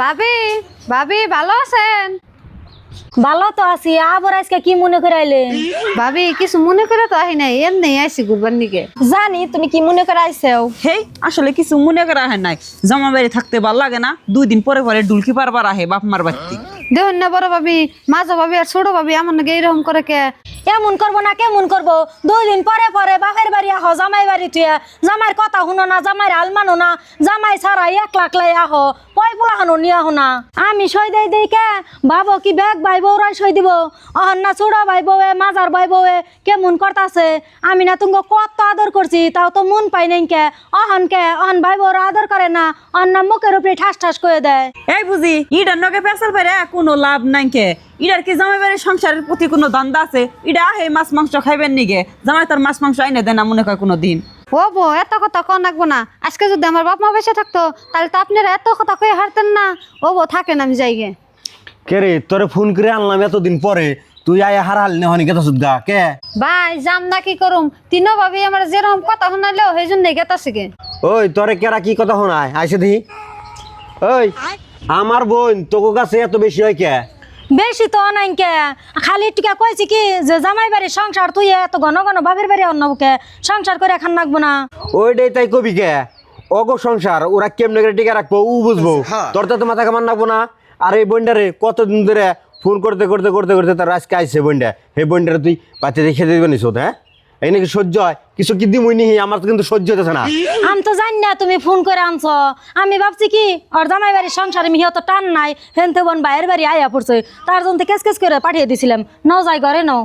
ভাবি ভাবি ভালো আছেন? ভালো তো আছি। আবার আজকে কি মনে করে আইলেন? ভাবি কিছু মনে করে তো আহি নাই, এমনি আইসি ঘুরবার নিকে। জানি তুমি কি মনে করে আইছেও। হেই আসলে কিছু মনে করা হয় নাই, জামা বাড়ি থাকতে ভাল লাগে না, 2 দিন পরে পরে ডুলকি পারবার আহে বাপ মার বাড়িতে। দেখুন না বড় ভাবি, মাঝো ভাবি আর ছোট ভাবি আমার নাকি এইরকম করে কে? এমন করবো না কেমন করবো? 2 দিন পরে পরে বাপের বাড়ি আহ, জামাই বাড়ি তুই জামাইয়ের কথা শুনো না, জামাইয়ের হাল মানো না, জামাই ছাড়া 1 লাখ লাই আহ, পয় পোলাহানো নিয়ে আহ না। আমি সই দেই দেই কে ভাবো কি ব্যাগ ভাই বউরাই সই দিব? অহন না ছোড়া ভাই বউয়ে মাজার ভাই বউয়ে কেমন করতাছে? আমি না তুমি কত আদর করছি, তাও তো মন পাই নাই কে? অহন ভাই বউরা আদর করে না, অহন না মুখের উপরে ঠাস ঠাস করে দেয়। এই বুঝি ইটার নগে পেশাল পারে কোনো লাভ নাই কে? ইটার কি জামাই বাড়ির সংসারের প্রতি কোনো ধান্দা আছে? ইটা আহে মাছ মাংস খাইবেন নিগে, জামাই তার মাছ মাংস আইনে দেয় না মনে হয় কোনো দিন। ও বো, এত কথা কন রাখবো না। আজকে যদি আমার বাপ মা বেঁচে থাকতো তাহলে তো আপনারা এত কথা কয়ে হারতেন না। ও বো থাকেন, আমি যাইগে। কে রে তোরে ফোন করে আনলাম এতদিন পরে, তুই আয় হারাল নেহনি গেতা সুদগা কে? ভাই যাম না কি করুম, তিনো ভাবি আমার যেরকম কথা শোনালেও সেই জন্য গেতাছে গে। ওই তোরে কেরা কি কথা শোনায় আইসে দি? ওই আমার বোন তোকে কাছে এত বেশি হয় কে? বেশি তো নাই কে, খালি টিকা কইছি কি যে জামাই বাড়ির সংসার তুই এত ঘন ঘন বাপের বাড়ি অন্যকে সংসার করে খান রাখবো না। ওইটাই তাই কবি কে? অগো সংসার ওরা কেমনে করে টিকে রাখবো ও বুঝবো, তোর তো মাথা কামান রাখবো না। আর এই বোনটারে কতদিন ধরে ফোন করতে করতে করতে করতে তার আজকে আইসে বোনটা, সেই বোনটারে তুই বাচ্চাদের খেতে দিবে নিস? হ্যাঁ এই নাকি সহ্য হয়? কিছু কি দিমুই নি? আমার তো কিন্তু সহ্য হতেছে না। আমি তো জানি না তুমি ফোন করে আনছো। আমি ভাবছি কি ওর জামাই বাড়ির সংসারে মিহি তো টান নাই, হেনতে বোন বাইরের বাড়ি আয়া পড়ছে, তার জন্য কেস কেস করে পাঠিয়ে দিছিলাম। নাও যাই ঘরে নাও।